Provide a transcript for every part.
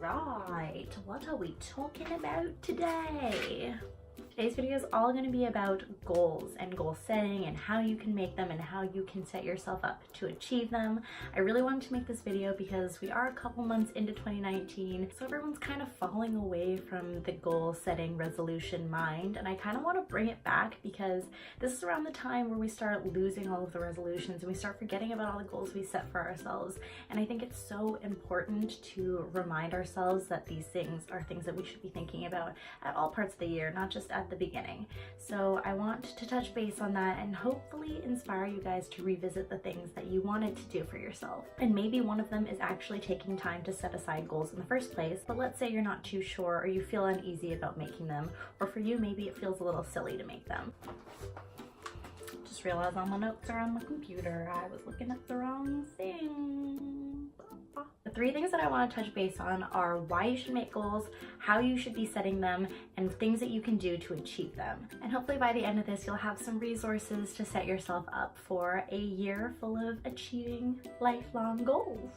Alright, what are we talking about today? Today's video is all going to be about goals and goal setting and how you can make them and how you can set yourself up to achieve them. I really wanted to make this video because we are a couple months into 2019, so everyone's kind of falling away from the goal setting resolution mind, and I kind of want to bring it back because this is around the time where we start losing all of the resolutions and we start forgetting about all the goals we set for ourselves. And I think it's so important to remind ourselves that these things are things that we should be thinking about at all parts of the year, not just at the beginning. So I want to touch base on that and hopefully inspire you guys to revisit the things that you wanted to do for yourself. And maybe one of them is actually taking time to set aside goals in the first place, but let's say you're not too sure or you feel uneasy about making them, or for you maybe it feels a little silly to make them. Just realized all my notes are on the computer. I was looking at the wrong thing. The three things that I want to touch base on are why you should make goals, how you should be setting them, and things that you can do to achieve them. And hopefully by the end of this, you'll have some resources to set yourself up for a year full of achieving lifelong goals.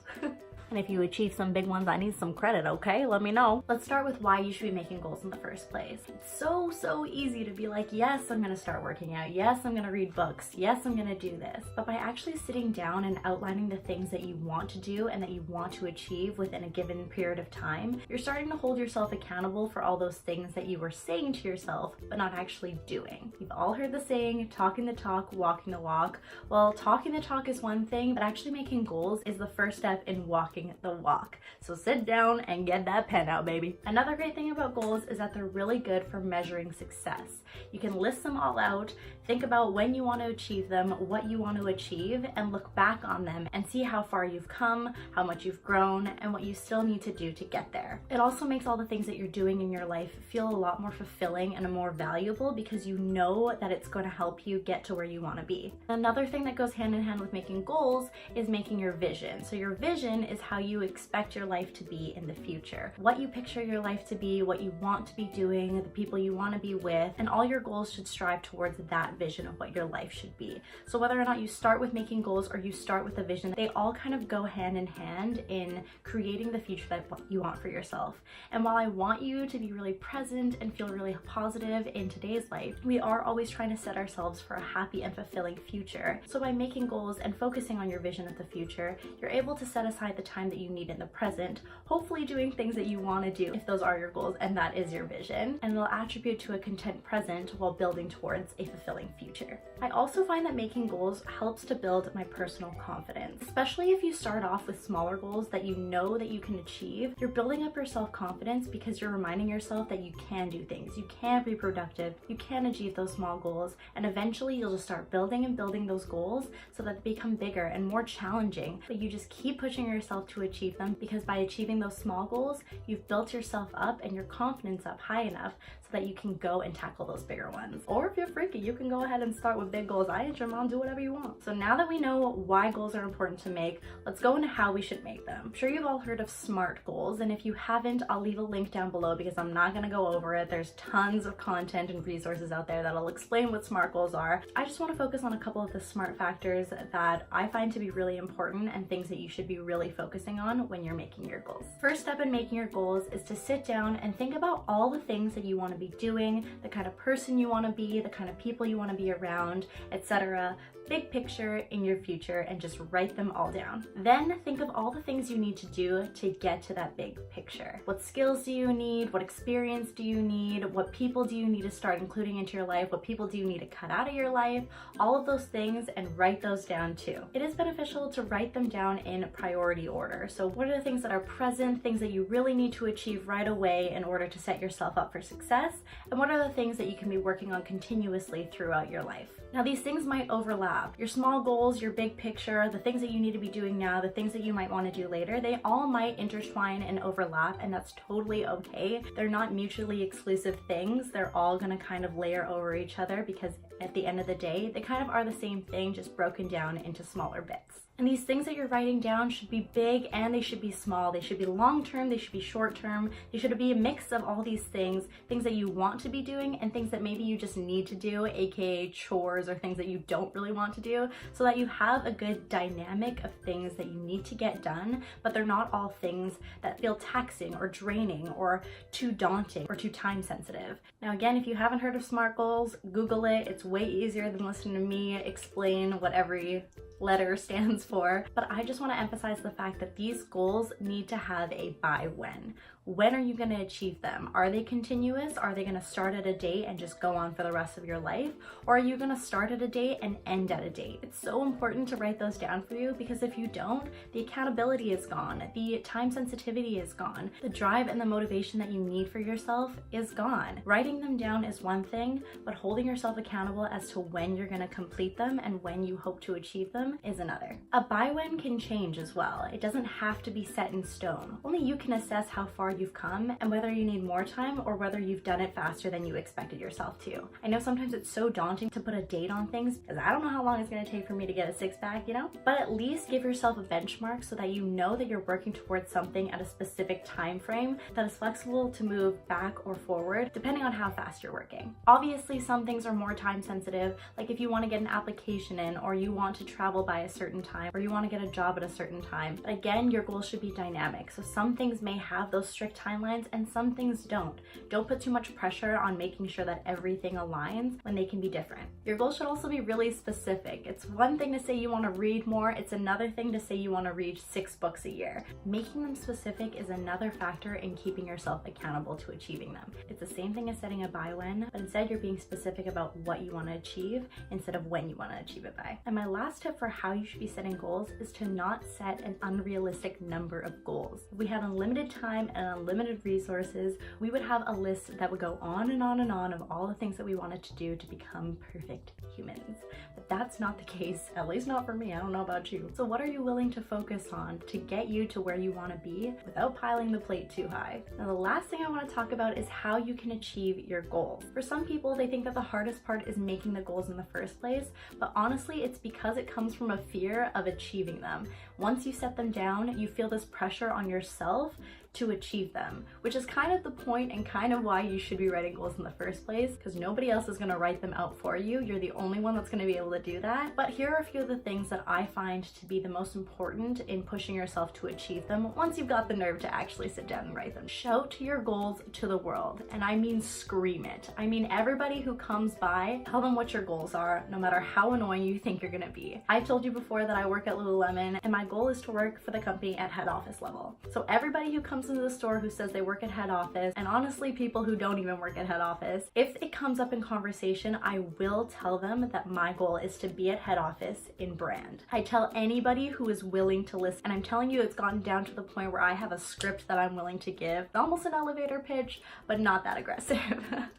And if you achieve some big ones, I need some credit, okay? Let me know. Let's start with why you should be making goals in the first place. It's so easy to be like, yes, I'm gonna start working out. Yes, I'm gonna read books. Yes, I'm gonna do this. But by actually sitting down and outlining the things that you want to do and that you want to achieve within a given period of time, you're starting to hold yourself accountable for all those things that you were saying to yourself, but not actually doing. You've all heard the saying, talking the talk, walking the walk. Well, talking the talk is one thing, but actually making goals is the first step in walking the walk. So sit down and get that pen out, baby. Another great thing about goals is that they're really good for measuring success. You can list them all out, think about when you want to achieve them, what you want to achieve, and look back on them and see how far you've come, how much you've grown, and what you still need to do to get there. It also makes all the things that you're doing in your life feel a lot more fulfilling and more valuable because you know that it's going to help you get to where you want to be. Another thing that goes hand in hand with making goals is making your vision. So your vision is how you expect your life to be in the future. What you picture your life to be, what you want to be doing, the people you want to be with, and all your goals should strive towards that vision of what your life should be. So whether or not you start with making goals or you start with a vision, they all kind of go hand in hand in creating the future that you want for yourself. And while I want you to be really present and feel really positive in today's life, we are always trying to set ourselves for a happy and fulfilling future. So by making goals and focusing on your vision of the future, you're able to set aside the time that you need in the present, hopefully doing things that you want to do if those are your goals and that is your vision, and it'll attribute to a content present while building towards a fulfilling future. I also find that making goals helps to build my personal confidence, especially if you start off with smaller goals that you know that you can achieve. You're building up your self-confidence because you're reminding yourself that you can do things, you can be productive, you can achieve those small goals, and eventually you'll just start building and building those goals so that they become bigger and more challenging, but you just keep pushing yourself to achieve them, because by achieving those small goals, you've built yourself up and your confidence up high enough so that you can go and tackle those bigger ones. Or if you're freaky, you can go ahead and start with big goals. I ain't your mom, do whatever you want. So now that we know why goals are important to make, let's go into how we should make them. I'm sure you've all heard of SMART goals, and if you haven't, I'll leave a link down below because I'm not gonna go over it. There's tons of content and resources out there that'll explain what SMART goals are. I just want to focus on a couple of the SMART factors that I find to be really important and things that you should be really focusing on when you're making your goals. First step in making your goals is to sit down and think about all the things that you want to be doing, the kind of person you want to be, the kind of people you want to be around, etc. Big picture in your future, and just write them all down. Then think of all the things you need to do to get to that big picture. What skills do you need? What experience do you need? What people do you need to start including into your life? What people do you need to cut out of your life? All of those things, and write those down too. It is beneficial to write them down in priority order. So what are the things that are present, things that you really need to achieve right away in order to set yourself up for success? And what are the things that you can be working on continuously throughout your life? Now these things might overlap. Your small goals, your big picture, the things that you need to be doing now, the things that you might want to do later, they all might intertwine and overlap, and that's totally okay. They're not mutually exclusive things. They're all gonna kind of layer over each other because at the end of the day, they kind of are the same thing, just broken down into smaller bits. And these things that you're writing down should be big and they should be small. They should be long-term, they should be short-term. They should be a mix of all these things that you want to be doing and things that maybe you just need to do, aka chores or things that you don't really want to do, so that you have a good dynamic of things that you need to get done, but they're not all things that feel taxing or draining or too daunting or too time sensitive. Now again, if you haven't heard of SMART goals, Google it. It's way easier than listening to me explain what every letter stands for, but I just want to emphasize the fact that these goals need to have a by when. When are you going to achieve them? Are they continuous? Are they going to start at a date and just go on for the rest of your life? Or are you going to start at a date and end at a date? It's so important to write those down for you, because if you don't, the accountability is gone, the time sensitivity is gone, the drive and the motivation that you need for yourself is gone. Writing them down is one thing, but holding yourself accountable as to when you're going to complete them and when you hope to achieve them is another. A by when can change as well. It doesn't have to be set in stone. Only you can assess how far you've come and whether you need more time or whether you've done it faster than you expected yourself to. I know sometimes it's so daunting to put a date on things, because I don't know how long it's going to take for me to get a six-pack, you know? But at least give yourself a benchmark so that you know that you're working towards something at a specific time frame that is flexible to move back or forward depending on how fast you're working. Obviously, some things are more time sensitive, like if you want to get an application in, or you want to travel by a certain time, or you want to get a job at a certain time. But again, your goals should be dynamic. So some things may have those strict timelines and some things don't. Don't put too much pressure on making sure that everything aligns when they can be different. Your goals should also be really specific. It's one thing to say you want to read more, it's another thing to say you want to read 6 books a year. Making them specific is another factor in keeping yourself accountable to achieving them. It's the same thing as setting a by when, but instead you're being specific about what you want to achieve instead of when you want to achieve it by. And my last tip for how you should be setting goals is to not set an unrealistic number of goals. If we had unlimited time and unlimited resources, we would have a list that would go on and on and on of all the things that we wanted to do to become perfect humans. But that's not the case, at least not for me. I don't know about you. So what are you willing to focus on to get you to where you want to be without piling the plate too high? Now, the last thing I want to talk about is how you can achieve your goals. For some people, they think that the hardest part is making the goals in the first place, but honestly, it's because it comes from a fear of achieving them. Once you set them down, you feel this pressure on yourself to achieve them, which is kind of the point and kind of why you should be writing goals in the first place, because nobody else is going to write them out for you. You're the only one that's going to be able to do that. But here are a few of the things that I find to be the most important in pushing yourself to achieve them once you've got the nerve to actually sit down and write them. Shout your goals to the world, and I mean scream it. I mean everybody who comes by, tell them what your goals are, no matter how annoying you think you're going to be. I've told you before that I work at Lululemon, and my goal is to work for the company at head office level. So everybody who comes into the store who says they work at head office, and honestly people who don't even work at head office, if it comes up in conversation, I will tell them that my goal is to be at head office in brand. I tell anybody who is willing to listen, and I'm telling you, it's gotten down to the point where I have a script that I'm willing to give, almost an elevator pitch, but not that aggressive.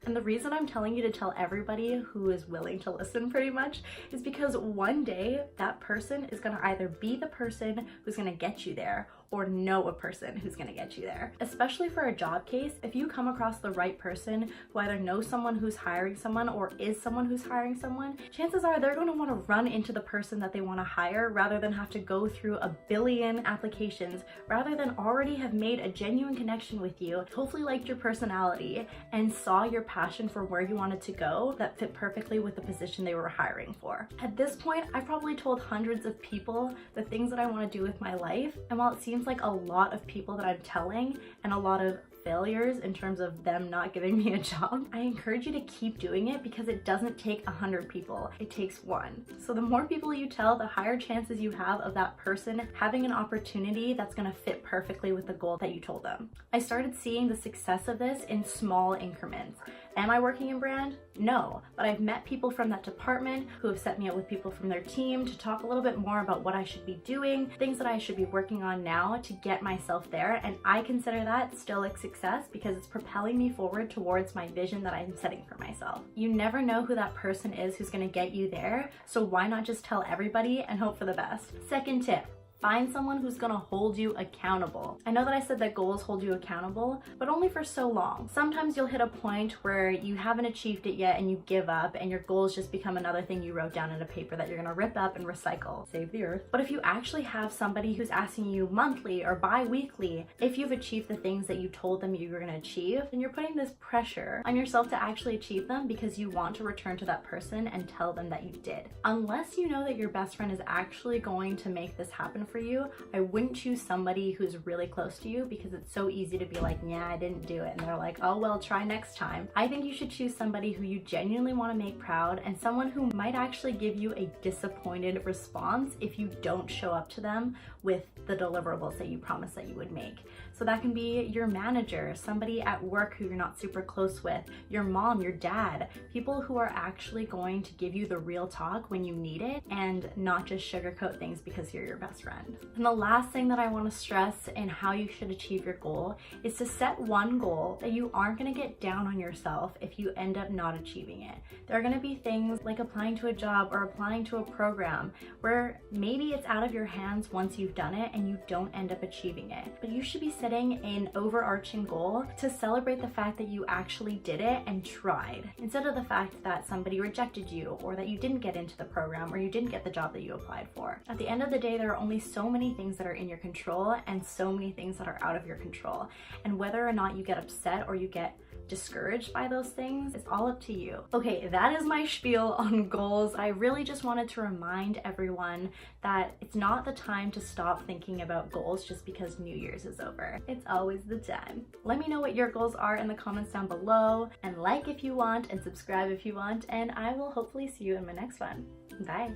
And the reason I'm telling you to tell everybody who is willing to listen pretty much is because one day that person is going to either be the person who's going to get you there or know a person who's going to get you there. Especially for a job case, if you come across the right person who either knows someone who's hiring someone or is someone who's hiring someone, chances are they're going to want to run into the person that they want to hire rather than have to go through a billion applications, rather than already have made a genuine connection with you, hopefully liked your personality, and saw your passion for where you wanted to go that fit perfectly with the position they were hiring for. At this point, I've probably told hundreds of people the things that I want to do with my life, and while it seems like a lot of people that I'm telling and a lot of failures in terms of them not giving me a job, I encourage you to keep doing it, because it doesn't take 100 people, it takes 1. So the more people you tell, the higher chances you have of that person having an opportunity that's going to fit perfectly with the goal that you told them. I started seeing the success of this in small increments. Am I working in brand? No, but I've met people from that department who have set me up with people from their team to talk a little bit more about what I should be doing, things that I should be working on now to get myself there, and I consider that still a success because it's propelling me forward towards my vision that I'm setting for myself. You never know who that person is who's going to get you there, so why not just tell everybody and hope for the best? Second tip. Find someone who's gonna hold you accountable. I know that I said that goals hold you accountable, but only for so long. Sometimes you'll hit a point where you haven't achieved it yet and you give up, and your goals just become another thing you wrote down in a paper that you're gonna rip up and recycle. Save the earth. But if you actually have somebody who's asking you monthly or bi-weekly if you've achieved the things that you told them you were gonna achieve, then you're putting this pressure on yourself to actually achieve them because you want to return to that person and tell them that you did. Unless you know that your best friend is actually going to make this happen for you, I wouldn't choose somebody who's really close to you, because it's so easy to be like, yeah, I didn't do it. And they're like, oh, well, try next time. I think you should choose somebody who you genuinely want to make proud, and someone who might actually give you a disappointed response if you don't show up to them with the deliverables that you promised that you would make. So that can be your manager, somebody at work who you're not super close with, your mom, your dad, people who are actually going to give you the real talk when you need it and not just sugarcoat things because you're your best friend. And the last thing that I want to stress in how you should achieve your goal is to set one goal that you aren't going to get down on yourself if you end up not achieving it. There are going to be things like applying to a job or applying to a program where maybe it's out of your hands once you've done it and you don't end up achieving it. But you should be setting an overarching goal to celebrate the fact that you actually did it and tried, instead of the fact that somebody rejected you or that you didn't get into the program or you didn't get the job that you applied for. At the end of the day, there are only so many things that are in your control and so many things that are out of your control. And whether or not you get upset or you get discouraged by those things, it's all up to you. Okay, that is my spiel on goals. I really just wanted to remind everyone that it's not the time to stop thinking about goals just because New Year's is over. It's always the time. Let me know what your goals are in the comments down below, and like if you want and subscribe if you want, and I will hopefully see you in my next one. Bye.